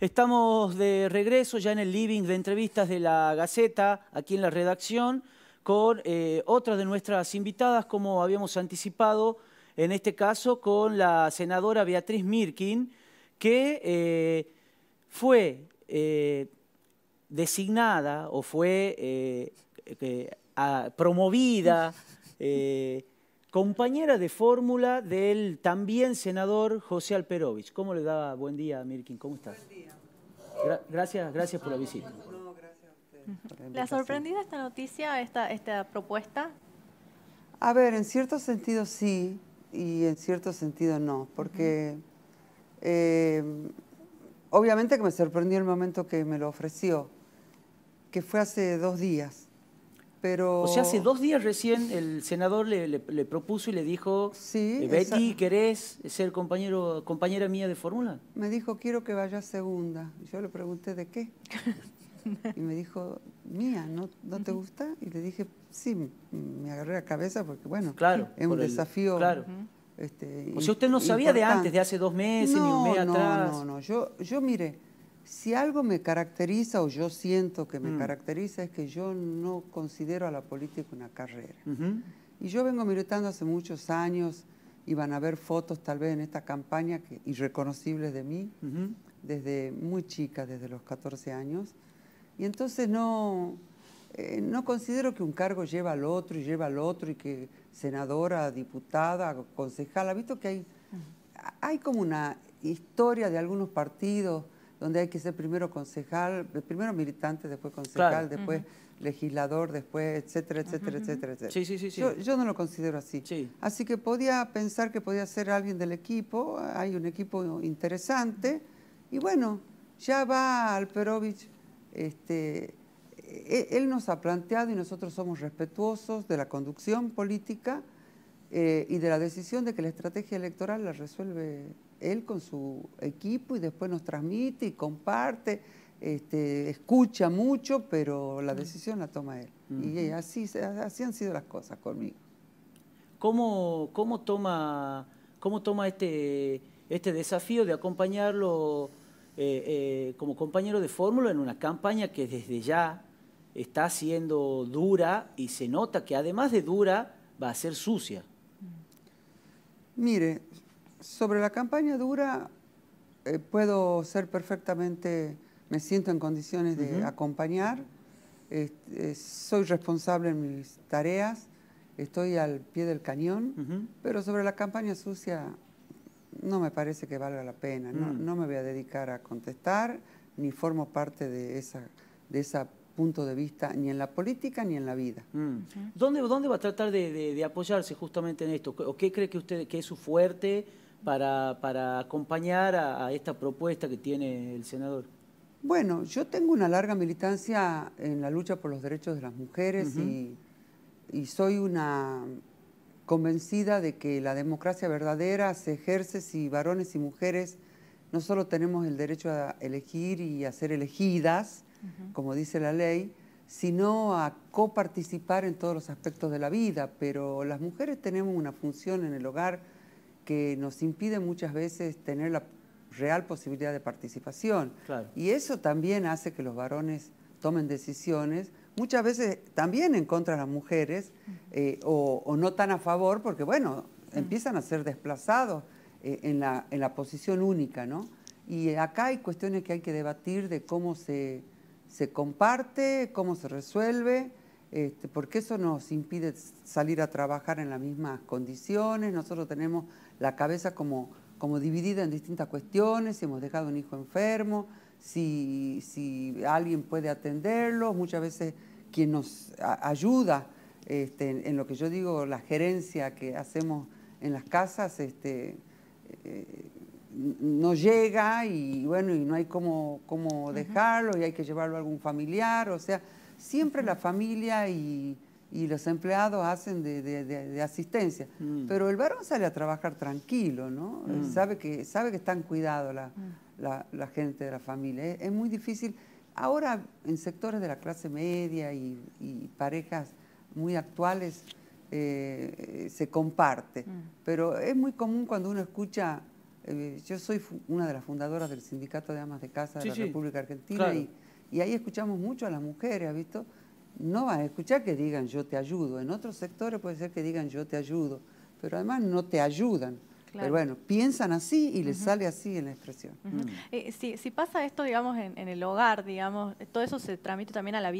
Estamos de regreso ya en el living de entrevistas de la Gaceta, aquí en la redacción, con otra de nuestras invitadas, como habíamos anticipado, en este caso con la senadora Beatriz Mirkin, que fue designada o fue promovida compañera de fórmula del también senador José Alperovich. ¿Cómo le da? Buen día, Mirkin, ¿cómo estás? Buen día. Gracias por la visita. No, gracias a usted por la ¿Le ha invitación. sorprendido esta noticia, esta propuesta? A ver, en cierto sentido sí y en cierto sentido no, porque obviamente que me sorprendió el momento que me lo ofreció, que fue hace 2 días, pero... O sea, hace 2 días recién el senador le propuso y le dijo, Sí, Betty, ¿querés ser compañera mía de fórmula? me dijo, quiero que vaya segunda. Y yo le pregunté, ¿de qué? Y me dijo, mía, ¿no te gusta? Y le dije, sí, me agarré la cabeza porque, bueno, Claro, es un desafío. Claro. O sea, usted no sabía de importante. antes, de hace 2 meses, ni un mes atrás. No. Yo, mire, si algo me caracteriza o yo siento que me caracteriza es que yo no considero a la política una carrera. Y yo vengo militando hace muchos años y van a ver fotos tal vez en esta campaña irreconocibles de mí, desde muy chica, desde los 14 años. Y entonces no considero que un cargo lleva al otro y lleva al otro y que senadora, diputada, concejala. ¿Ha visto que hay como una historia de algunos partidos donde hay que ser primero concejal, primero militante, después concejal, Claro. después legislador, después etcétera, etcétera, etcétera, etcétera? Sí. Yo no lo considero así. Sí. Así que podía pensar que podía ser alguien del equipo, hay un equipo interesante y bueno, ya va Alperovich. Él nos ha planteado y nosotros somos respetuosos de la conducción política y de la decisión de que la estrategia electoral la resuelve él con su equipo y después nos transmite y comparte, escucha mucho, pero la decisión la toma él. Y así han sido las cosas conmigo. ¿Cómo toma este desafío de acompañarlo como compañero de fórmula en una campaña que desde ya está siendo dura y se nota que además de dura va a ser sucia? Mire, sobre la campaña dura puedo ser perfectamente, me siento en condiciones de acompañar, soy responsable en mis tareas, estoy al pie del cañón, pero sobre la campaña sucia no me parece que valga la pena, no me voy a dedicar a contestar, ni formo parte de ese punto de vista, ni en la política ni en la vida. ¿Dónde va a tratar de apoyarse justamente en esto? ¿O qué cree que usted que es su fuerte para acompañar a esta propuesta que tiene el senador? Bueno, yo tengo una larga militancia en la lucha por los derechos de las mujeres y soy una convencida de que la democracia verdadera se ejerce si varones y mujeres no solo tenemos el derecho a elegir y a ser elegidas, como dice la ley, sino a coparticipar en todos los aspectos de la vida. Pero las mujeres tenemos una función en el hogar que nos impide muchas veces tener la real posibilidad de participación. Claro. Y eso también hace que los varones tomen decisiones, muchas veces también en contra de las mujeres, o no tan a favor, porque bueno, empiezan a ser desplazados en la posición única, ¿no? Y acá hay cuestiones que hay que debatir de cómo se comparte, cómo se resuelve, porque eso nos impide salir a trabajar en las mismas condiciones. Nosotros tenemos la cabeza como dividida en distintas cuestiones, si hemos dejado un hijo enfermo, si alguien puede atenderlo, muchas veces quien nos ayuda en lo que yo digo, la gerencia que hacemos en las casas, no llega y bueno, y no hay cómo dejarlo y hay que llevarlo a algún familiar, o sea, siempre la familia y los empleados hacen de asistencia, pero el varón sale a trabajar tranquilo, ¿no? Sabe que están cuidados la gente de la familia. Es muy difícil. Ahora en sectores de la clase media y parejas muy actuales se comparte, pero es muy común cuando uno escucha Yo soy una de las fundadoras del Sindicato de Amas de Casa de Sí, la sí, República Argentina claro. y ahí escuchamos mucho a las mujeres, ¿has visto? No vas a escuchar que digan yo te ayudo. En otros sectores puede ser que digan yo te ayudo, pero además no te ayudan. Claro. Pero bueno, piensan así y les sale así en la expresión. Si pasa esto, digamos, en el hogar, digamos, todo eso se transmite también a la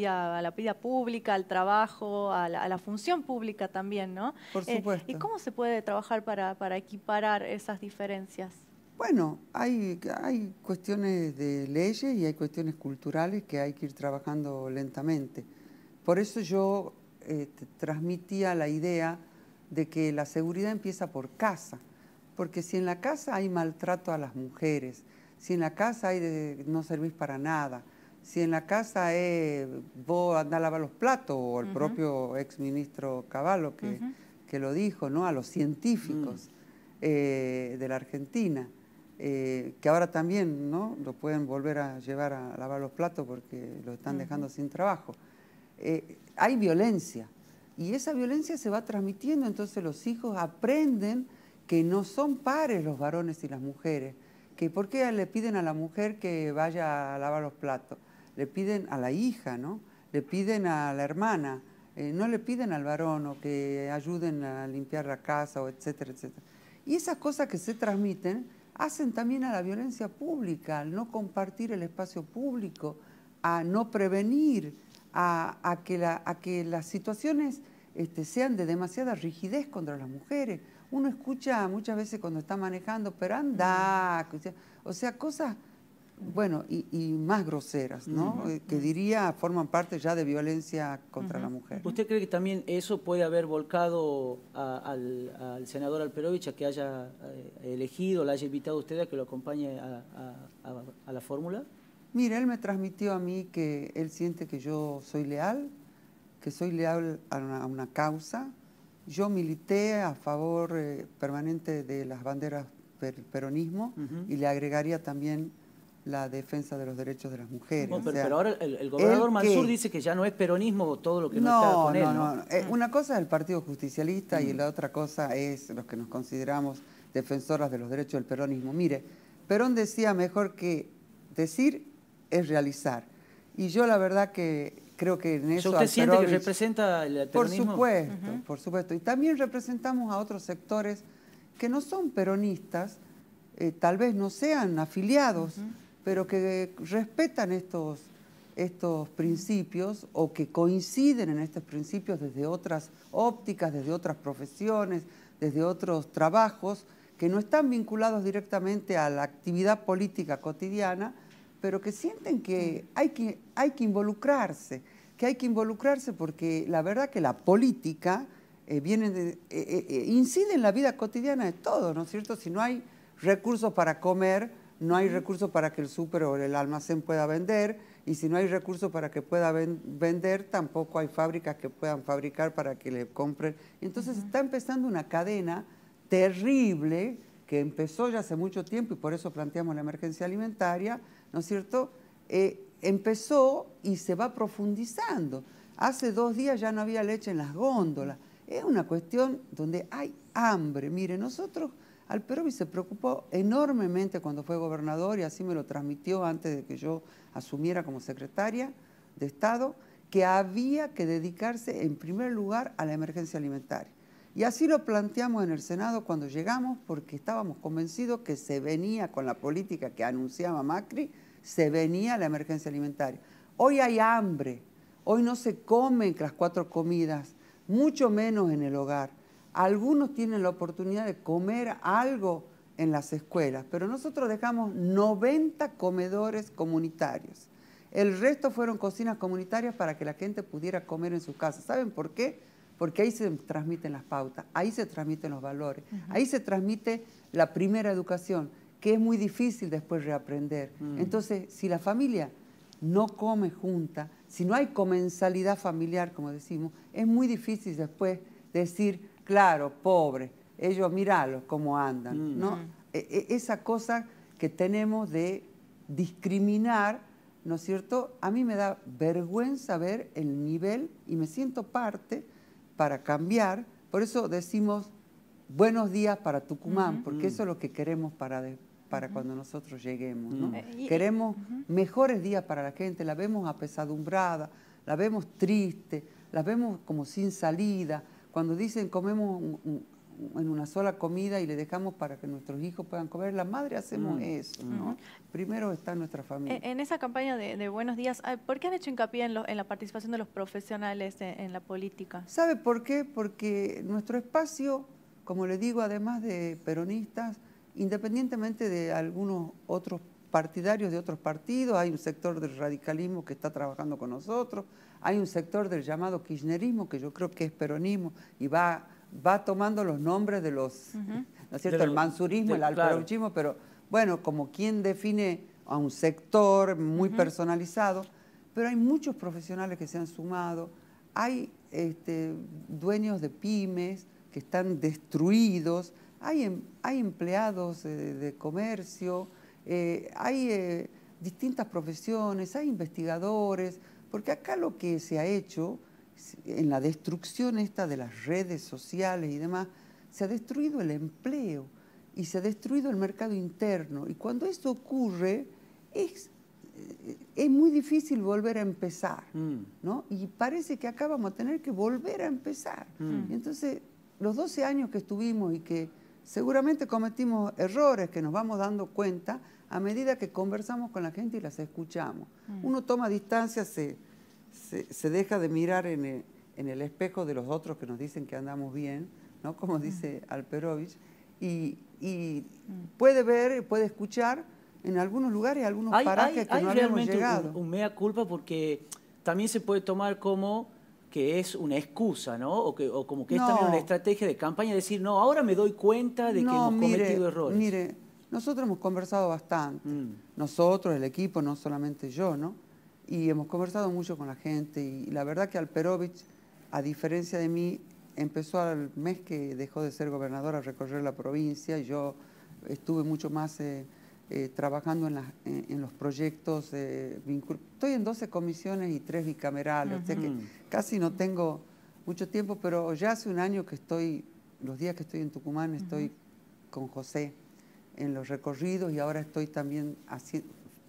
vida pública, al trabajo, a la función pública también, ¿no? Por supuesto. ¿Y cómo se puede trabajar para equiparar esas diferencias? Bueno, hay cuestiones de leyes y hay cuestiones culturales que hay que ir trabajando lentamente. Por eso yo transmitía la idea de que la seguridad empieza por casa. Porque si en la casa hay maltrato a las mujeres, si en la casa hay no servís para nada, si en la casa vos andás a lavar los platos, o el propio exministro Cavallo que lo dijo, ¿no? A los científicos de la Argentina, que ahora también, ¿no? Lo pueden volver a llevar a lavar los platos porque lo están dejando sin trabajo. Hay violencia y esa violencia se va transmitiendo, entonces los hijos aprenden que no son pares los varones y las mujeres, que por qué le piden a la mujer que vaya a lavar los platos, le piden a la hija, ¿no? Le piden a la hermana, no le piden al varón o que ayuden a limpiar la casa, o etcétera, etcétera. Y esas cosas que se transmiten hacen también a la violencia pública, al no compartir el espacio público, a no prevenir, a que las situaciones sean de demasiada rigidez contra las mujeres. Uno escucha muchas veces cuando está manejando, pero anda, o sea, cosas, bueno, y más groseras, ¿no? Que diría forman parte ya de violencia contra la mujer. ¿Usted cree que también eso puede haber volcado al senador Alperovich a que haya elegido, le haya invitado a usted a que lo acompañe a la fórmula? Mire, él me transmitió a mí que él siente que yo soy leal, que soy leal a una causa. Yo milité a favor permanente de las banderas del peronismo y le agregaría también la defensa de los derechos de las mujeres. Bueno, o sea, pero ahora el gobernador Mansur dice que ya no es peronismo todo lo que no está con él, ¿no? No. Una cosa es el Partido Justicialista y la otra cosa es los que nos consideramos defensoras de los derechos del peronismo. Mire, Perón decía mejor que decir es realizar. Y yo la verdad que creo que en eso... ¿Usted siente que representa el peronismo? Por supuesto. Y también representamos a otros sectores que no son peronistas, tal vez no sean afiliados, pero que respetan estos principios o que coinciden en estos principios desde otras ópticas, desde otras profesiones, desde otros trabajos, que no están vinculados directamente a la actividad política cotidiana, pero que sienten que hay que involucrarse, porque la verdad que la política incide en la vida cotidiana de todos, ¿no es cierto? Si no hay recursos para comer, no hay recursos para que el súper o el almacén pueda vender, y si no hay recursos para que pueda vender, tampoco hay fábricas que puedan fabricar para que le compren. Entonces está empezando una cadena terrible que empezó ya hace mucho tiempo y por eso planteamos la emergencia alimentaria, ¿no es cierto? Empezó y se va profundizando. Hace 2 días ya no había leche en las góndolas. Es una cuestión donde hay hambre. Mire, Alperovich se preocupó enormemente cuando fue gobernador y así me lo transmitió antes de que yo asumiera como secretaria de Estado, que había que dedicarse en primer lugar a la emergencia alimentaria. Y así lo planteamos en el Senado cuando llegamos porque estábamos convencidos que se venía con la política que anunciaba Macri, se venía la emergencia alimentaria. Hoy hay hambre, hoy no se comen las 4 comidas, mucho menos en el hogar. Algunos tienen la oportunidad de comer algo en las escuelas, pero nosotros dejamos 90 comedores comunitarios. El resto fueron cocinas comunitarias para que la gente pudiera comer en su casa. ¿Saben por qué? Porque ahí se transmiten las pautas, ahí se transmiten los valores, ahí se transmite la primera educación, que es muy difícil después reaprender. Entonces, si la familia no come junta, si no hay comensalidad familiar, como decimos, es muy difícil después decir, claro, pobre, ellos míralos cómo andan, ¿no? Esa cosa que tenemos de discriminar, ¿no es cierto? A mí me da vergüenza ver el nivel y me siento parte para cambiar. Por eso decimos buenos días para Tucumán, porque eso es lo que queremos para cuando nosotros lleguemos, ¿no? Queremos mejores días para la gente, la vemos apesadumbrada, la vemos triste, la vemos como sin salida. Cuando dicen comemos en una sola comida y le dejamos para que nuestros hijos puedan comer, las madres hacemos eso, ¿no? Primero está nuestra familia. En esa campaña de Buenos Días, ¿por qué han hecho hincapié en la participación de los profesionales en la política? ¿Sabe por qué? Porque nuestro espacio, como le digo, además de peronistas, independientemente de algunos otros partidarios de otros partidos, hay un sector del radicalismo que está trabajando con nosotros, hay un sector del llamado kirchnerismo, que yo creo que es peronismo, y va tomando los nombres de los, ¿no es cierto?, el mansurismo, el alperonchismo, pero bueno, como quien define a un sector muy personalizado, pero hay muchos profesionales que se han sumado, hay dueños de pymes que están destruidos, hay empleados de comercio, hay distintas profesiones, hay investigadores, porque acá lo que se ha hecho en la destrucción esta de las redes sociales y demás, se ha destruido el empleo y se ha destruido el mercado interno. Y cuando esto ocurre, es muy difícil volver a empezar, ¿no? Y parece que acá vamos a tener que volver a empezar. Entonces, los 12 años que estuvimos y que seguramente cometimos errores que nos vamos dando cuenta a medida que conversamos con la gente y las escuchamos. Uno toma distancia, se deja de mirar en el espejo de los otros que nos dicen que andamos bien, ¿no? Como dice Alperovich, y puede ver, puede escuchar en algunos lugares, algunos parajes que no habíamos llegado. Un mea culpa, porque también se puede tomar como que es una excusa, ¿no? O como que es también una estrategia de campaña, decir, no, ahora me doy cuenta de que hemos cometido errores. Mire, nosotros hemos conversado bastante, nosotros, el equipo, no solamente yo, ¿no? Y hemos conversado mucho con la gente, y la verdad que Alperovich, a diferencia de mí, empezó al mes que dejó de ser gobernador a recorrer la provincia, y yo estuve mucho más trabajando en los proyectos, estoy en 12 comisiones y 3 bicamerales, o sea que casi no tengo mucho tiempo, pero ya hace un año que estoy, los días que estoy en Tucumán, estoy con José en los recorridos, y ahora estoy también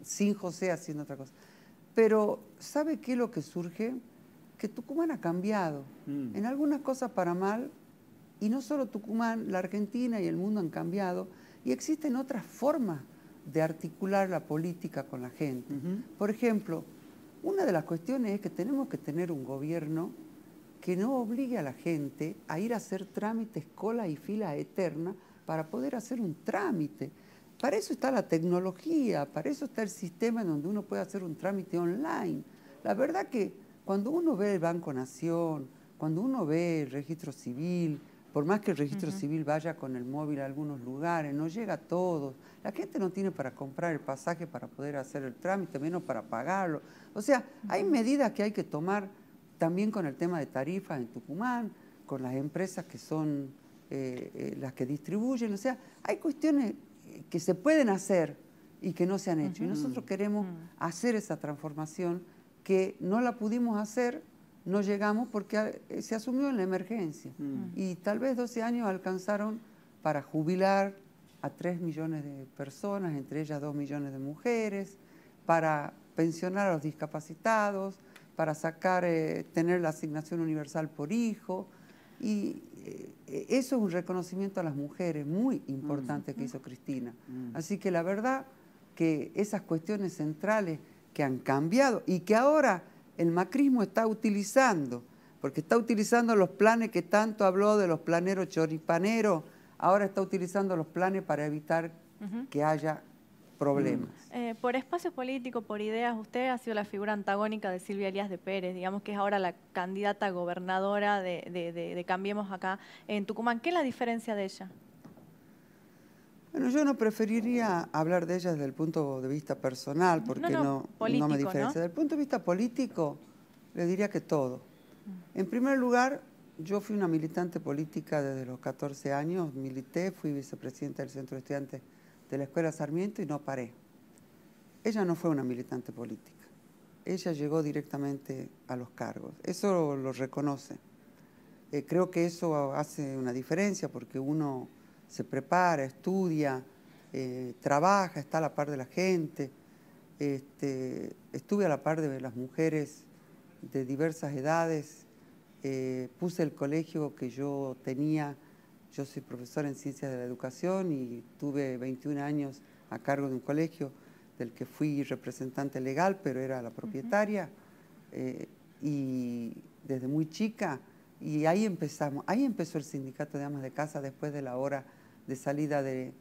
sin José haciendo otra cosa. Pero ¿sabe qué es lo que surge? Que Tucumán ha cambiado, en algunas cosas para mal, y no solo Tucumán, la Argentina y el mundo han cambiado, y existen otras formas de articular la política con la gente. Por ejemplo, una de las cuestiones es que tenemos que tener un gobierno que no obligue a la gente a ir a hacer trámites, cola y fila eterna para poder hacer un trámite. Para eso está la tecnología, para eso está el sistema en donde uno puede hacer un trámite online. La verdad que cuando uno ve el Banco Nación, cuando uno ve el registro civil, por más que el registro civil vaya con el móvil a algunos lugares, no llega a todos. La gente no tiene para comprar el pasaje para poder hacer el trámite, menos para pagarlo. O sea, hay medidas que hay que tomar también con el tema de tarifas en Tucumán, con las empresas que son las que distribuyen. O sea, hay cuestiones que se pueden hacer y que no se han hecho. Y nosotros queremos hacer esa transformación que no la pudimos hacer, no llegamos porque se asumió en la emergencia. Y tal vez 12 años alcanzaron para jubilar a 3 millones de personas, entre ellas 2 millones de mujeres, para pensionar a los discapacitados, para tener la asignación universal por hijo. Y eso es un reconocimiento a las mujeres muy importante que hizo Cristina. Así que la verdad que esas cuestiones centrales que han cambiado y que ahora el macrismo está utilizando, porque está utilizando los planes que tanto habló de los planeros choripaneros, ahora está utilizando los planes para evitar que haya problemas. Por espacio político, por ideas, usted ha sido la figura antagónica de Silvia Elías de Pérez, digamos que es ahora la candidata gobernadora de Cambiemos acá en Tucumán. ¿Qué es la diferencia de ella? Bueno, yo no preferiría hablar de ella desde el punto de vista personal, porque no me diferencia. Desde el punto de vista político, le diría que todo. En primer lugar, yo fui una militante política desde los 14 años, milité, fui vicepresidenta del Centro de Estudiantes de la Escuela Sarmiento y no paré. Ella no fue una militante política, ella llegó directamente a los cargos, eso lo reconoce. Creo que eso hace una diferencia porque uno se prepara, estudia, trabaja, está a la par de la gente. Estuve a la par de las mujeres de diversas edades. Puse el colegio que yo tenía. Yo soy profesora en Ciencias de la Educación y tuve 21 años a cargo de un colegio del que fui representante legal, pero era la propietaria. Y desde muy chica, y ahí empezamos. Ahí empezó el sindicato de amas de casa después de la hora de salida de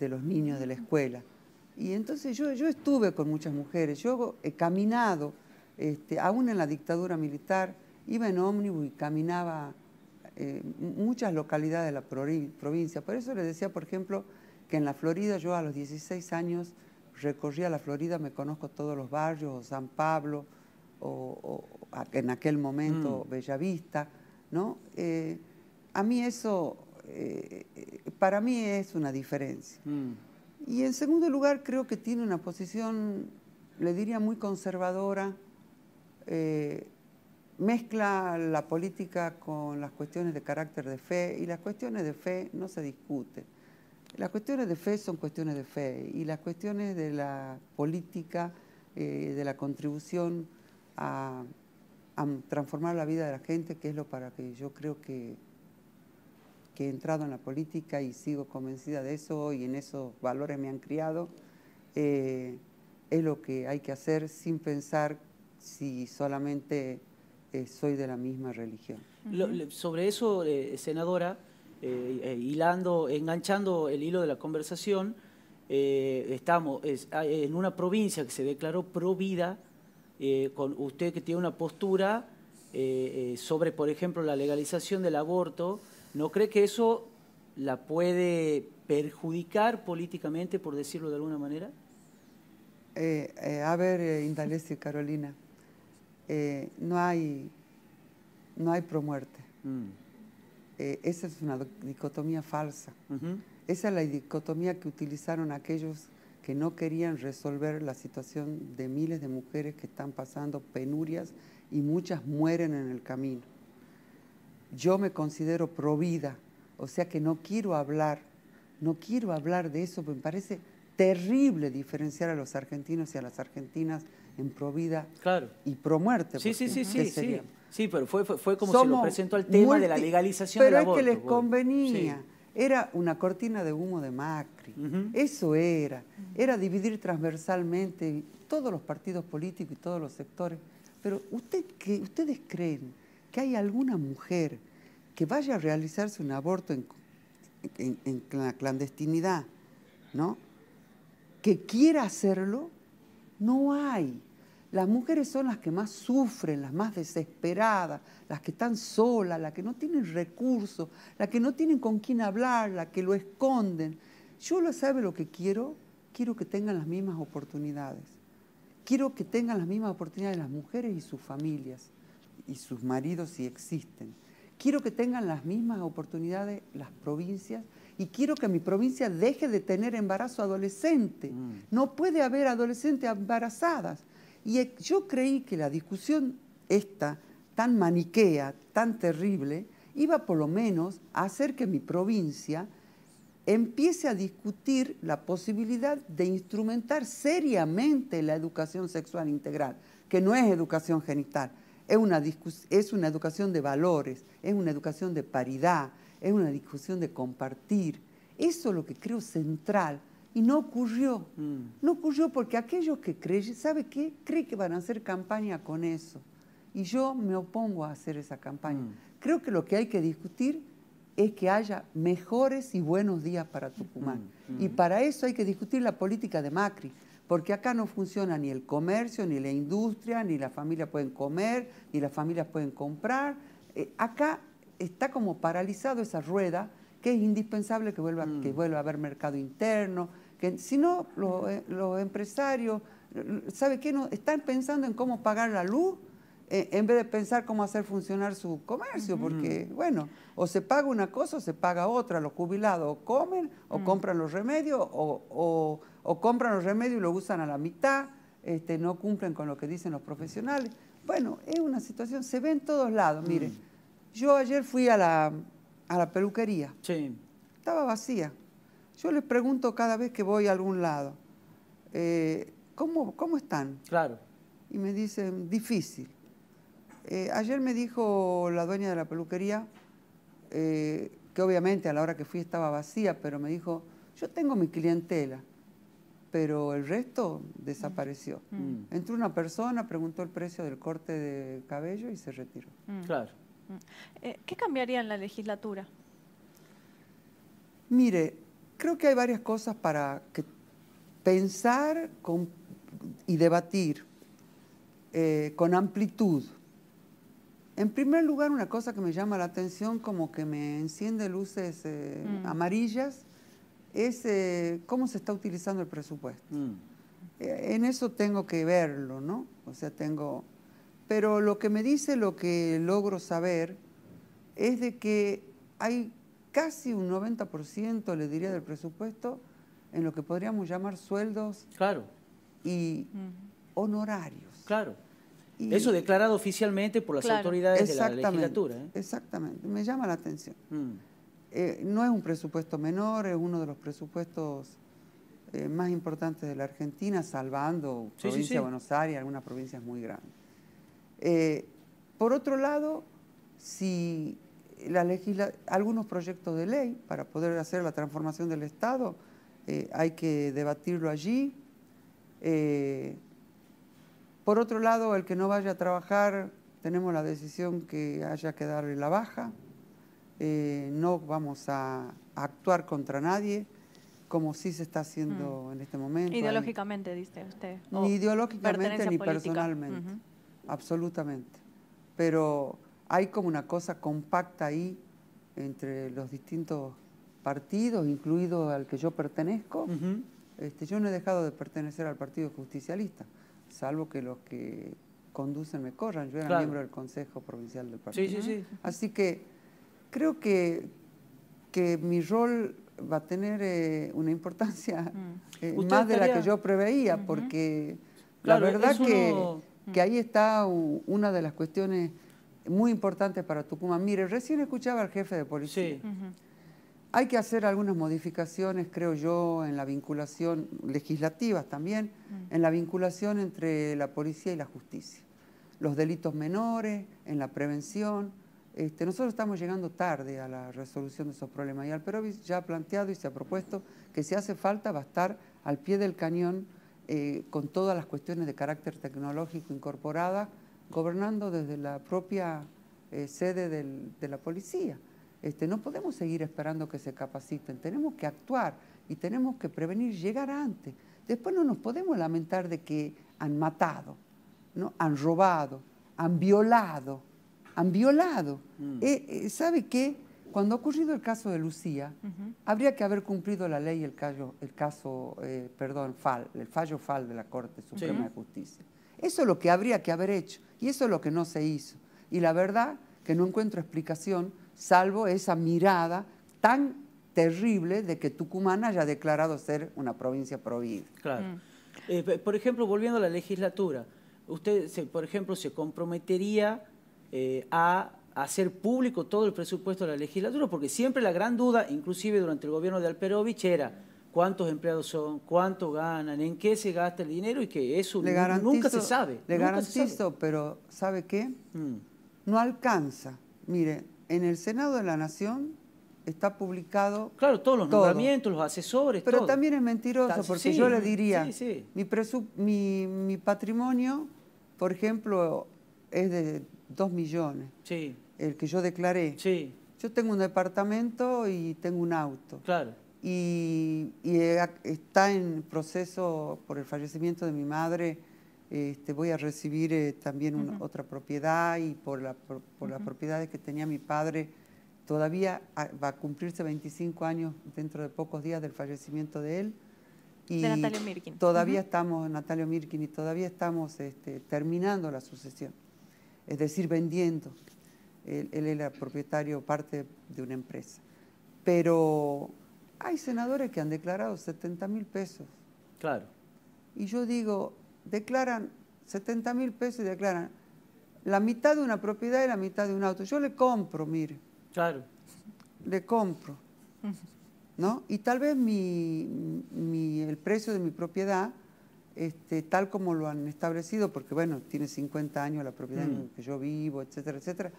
los niños de la escuela. Y entonces yo estuve con muchas mujeres, yo he caminado, aún en la dictadura militar, iba en ómnibus y caminaba muchas localidades de la provincia. Por eso les decía, por ejemplo, que en la Florida yo a los 16 años recorría la Florida, me conozco todos los barrios, o San Pablo, o en aquel momento Bellavista, ¿no? A mí eso, para mí es una diferencia. Y en segundo lugar, creo que tiene una posición, le diría, muy conservadora, mezcla la política con las cuestiones de carácter de fe, y las cuestiones de fe no se discuten. Las cuestiones de fe son cuestiones de fe, y las cuestiones de la política, de la contribución a transformar la vida de la gente, que es lo para que yo creo que he entrado en la política y sigo convencida de eso, y en esos valores me han criado, es lo que hay que hacer sin pensar si solamente soy de la misma religión. Sobre eso, senadora, enganchando el hilo de la conversación, estamos en una provincia que se declaró pro vida, con usted que tiene una postura sobre, por ejemplo, la legalización del aborto. ¿No cree que eso la puede perjudicar políticamente, por decirlo de alguna manera? A ver, Indalecio y Carolina, no hay promuerte. Esa es una dicotomía falsa. Esa es la dicotomía que utilizaron aquellos que no querían resolver la situación de miles de mujeres que están pasando penurias y muchas mueren en el camino. Yo me considero provida, o sea que no quiero hablar de eso, porque me parece terrible diferenciar a los argentinos y a las argentinas en provida y promuerte. Sí, pero fue como se lo presentó al tema de la legalización del aborto. Pero es que les convenía. Era una cortina de humo de Macri. Eso era dividir transversalmente todos los partidos políticos y todos los sectores. Pero ¿ustedes creen que hay alguna mujer que vaya a realizarse un aborto en la clandestinidad, ¿no?, que quiera hacerlo? No hay. Las mujeres son las que más sufren, las más desesperadas, las que están solas, las que no tienen recursos, las que no tienen con quién hablar, las que lo esconden. Yo ¿sabe lo que quiero? Quiero que tengan las mismas oportunidades. Quiero que tengan las mismas oportunidades las mujeres y sus familias, y sus maridos si existen. Quiero que tengan las mismas oportunidades las provincias, y quiero que mi provincia deje de tener embarazo adolescente. No puede haber adolescentes embarazadas. Y yo creí que la discusión esta, tan maniquea, tan terrible, iba por lo menos a hacer que mi provincia empiece a discutir la posibilidad de instrumentar seriamente la educación sexual integral, que no es educación genital, es una educación de valores, es una educación de paridad, es una discusión de compartir. Eso es lo que creo central. Y no ocurrió. No ocurrió porque aquellos que creen, ¿sabe qué? Creen que van a hacer campaña con eso. Y yo me opongo a hacer esa campaña. Creo que lo que hay que discutir es que haya mejores y buenos días para Tucumán. Y para eso hay que discutir la política de Macri. Porque acá no funciona ni el comercio, ni la industria, ni las familias pueden comer, ni las familias pueden comprar. Acá está como paralizado esa rueda, que es indispensable que vuelva a haber mercado interno, que si no los empresarios, ¿sabe qué? No, están pensando en cómo pagar la luz en vez de pensar cómo hacer funcionar su comercio, porque, bueno, o se paga una cosa o se paga otra. Los jubilados o comen o compran los remedios, o compran los remedios y los usan a la mitad, no cumplen con lo que dicen los profesionales. Bueno, es una situación, se ve en todos lados, mire. Yo ayer fui a la peluquería. Sí, Estaba vacía. Yo les pregunto cada vez que voy a algún lado, ¿cómo están? claro. Y me dicen, difícil. Ayer me dijo la dueña de la peluquería, que obviamente a la hora que fui estaba vacía, pero me dijo, yo tengo mi clientela, pero el resto desapareció. Entró una persona, preguntó el precio del corte de cabello y se retiró. Claro. ¿Qué cambiaría en la legislatura? Mire, creo que hay varias cosas para pensar y debatir con amplitud. En primer lugar, una cosa que me llama la atención, como que me enciende luces amarillas, es cómo se está utilizando el presupuesto. En eso tengo que verlo, ¿no? O sea, pero lo que me dice, lo que logro saber, es de que hay casi un 90%, le diría, del presupuesto en lo que podríamos llamar sueldos Claro. y honorarios. Claro. Y Eso declarado oficialmente por las autoridades de la legislatura. Exactamente, me llama la atención. No es un presupuesto menor, es uno de los presupuestos más importantes de la Argentina, salvando provincia de Buenos Aires, algunas provincias muy grandes. Por otro lado, si algunos proyectos de ley para poder hacer la transformación del Estado, hay que debatirlo allí. Por otro lado, el que no vaya a trabajar, tenemos la decisión que haya que darle la baja. No vamos a actuar contra nadie, como sí se está haciendo en este momento. Ideológicamente, dice usted. Ni ideológicamente ni personalmente, absolutamente. Pero hay como una cosa compacta ahí entre los distintos partidos, incluido al que yo pertenezco. Yo no he dejado de pertenecer al Partido Justicialista, salvo que los que conducen me corran. Yo era miembro del Consejo Provincial del Partido. Así que creo que mi rol va a tener una importancia más de la que yo preveía, porque la verdad que ahí está una de las cuestiones muy importantes para Tucumán. Mire, recién escuchaba al jefe de policía. Hay que hacer algunas modificaciones, creo yo, en la vinculación, legislativas también, en la vinculación entre la policía y la justicia. Los delitos menores, en la prevención. Nosotros estamos llegando tarde a la resolución de esos problemas y Alperovich ya ha planteado y se ha propuesto que si hace falta va a estar al pie del cañón con todas las cuestiones de carácter tecnológico incorporadas, gobernando desde la propia sede de la policía. No podemos seguir esperando que se capaciten, tenemos que actuar y tenemos que prevenir, llegar antes. Después no nos podemos lamentar de que han matado, ¿no? Han robado, han violado. ¿Sabe qué? Cuando ha ocurrido el caso de Lucía, habría que haber cumplido la ley, el fallo FAL de la Corte Suprema de Justicia. Eso es lo que habría que haber hecho y eso es lo que no se hizo. Y la verdad que no encuentro explicación salvo esa mirada tan terrible de que Tucumán haya declarado ser una provincia prohibida. Claro. Por ejemplo, volviendo a la legislatura, usted, por ejemplo, se comprometería a hacer público todo el presupuesto de la legislatura, porque siempre la gran duda, inclusive durante el gobierno de Alperovich, era cuántos empleados son, cuánto ganan, en qué se gasta el dinero y que eso nunca se sabe. Le garantizo, pero ¿sabe qué? No alcanza. Mire, en el Senado de la Nación está publicado claro, todos los nombramientos, los asesores, pero todo. También es mentiroso, porque yo le diría, mi patrimonio, por ejemplo, es de 2 millones, el que yo declaré. Yo tengo un departamento y tengo un auto. Claro. Y está en proceso, por el fallecimiento de mi madre, voy a recibir también otra propiedad y por las propiedades que tenía mi padre, todavía va a cumplirse 25 años dentro de pocos días del fallecimiento de él. Y de Natalio Mirkin. Todavía estamos, Natalio Mirkin, y todavía estamos terminando la sucesión, es decir, vendiendo. Él era propietario, parte de una empresa. Pero hay senadores que han declarado 70.000 pesos. Claro. Y yo digo, declaran 70.000 pesos y declaran, la mitad de una propiedad y la mitad de un auto. Yo le compro, mire. Claro. Le compro. ¿No? Y tal vez el precio de mi propiedad, tal como lo han establecido, porque bueno, tiene 50 años la propiedad en que yo vivo, etcétera, etcétera,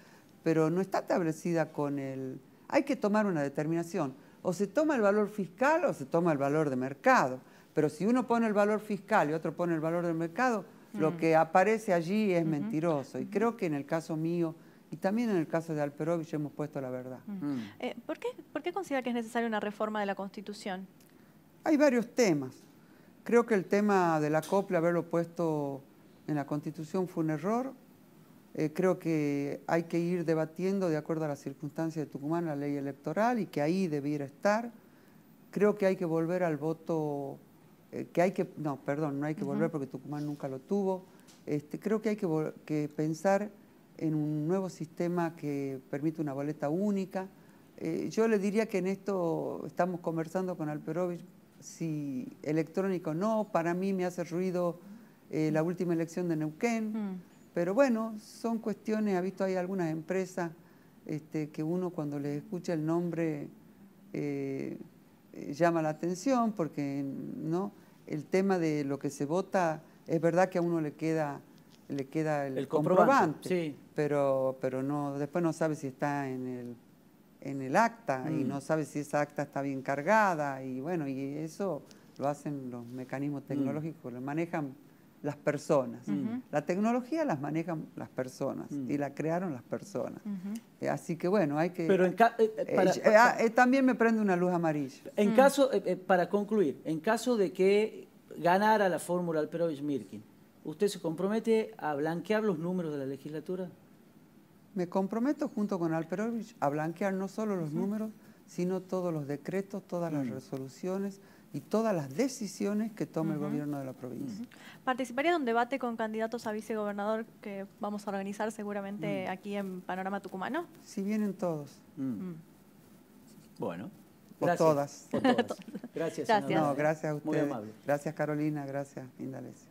pero no está establecida con el... Hay que tomar una determinación. O se toma el valor fiscal o se toma el valor de mercado. Pero si uno pone el valor fiscal y otro pone el valor del mercado, lo que aparece allí es mentiroso. Y creo que en el caso mío y también en el caso de Alperovich hemos puesto la verdad. ¿Por qué considera que es necesaria una reforma de la Constitución? Hay varios temas. Creo que el tema del acople, haberlo puesto en la Constitución, fue un error. Creo que hay que ir debatiendo de acuerdo a las circunstancias de Tucumán la ley electoral y que ahí debiera estar. Creo que hay que volver al voto, no hay que volver porque Tucumán nunca lo tuvo. Creo que hay que pensar en un nuevo sistema que permite una boleta única. Yo le diría que en esto estamos conversando con Alperovich, si electrónico no, para mí me hace ruido la última elección de Neuquén, pero bueno, son cuestiones, ha visto hay algunas empresas que uno cuando les escucha el nombre llama la atención porque ¿no? El tema de lo que se vota, es verdad que a uno le queda el comprobante, sí. pero no, después no sabe si está en el acta y no sabe si esa acta está bien cargada y bueno, y eso lo hacen los mecanismos tecnológicos, lo manejan las personas. La tecnología las manejan las personas y la crearon las personas. Así que bueno, hay que... Pero también me prende una luz amarilla. En caso, para concluir, en caso de que ganara la fórmula Alperovich-Mirkin, ¿usted se compromete a blanquear los números de la legislatura? Me comprometo junto con Alperovich a blanquear no solo los números, sino todos los decretos, todas las resoluciones y todas las decisiones que tome el gobierno de la provincia. ¿Participaría en un debate con candidatos a vicegobernador que vamos a organizar seguramente aquí en Panorama Tucumano? Si vienen todos. Bueno. Gracias. O todas. Gracias. Gracias. No, gracias a ustedes. Muy amable. Gracias Carolina, gracias Indalecio.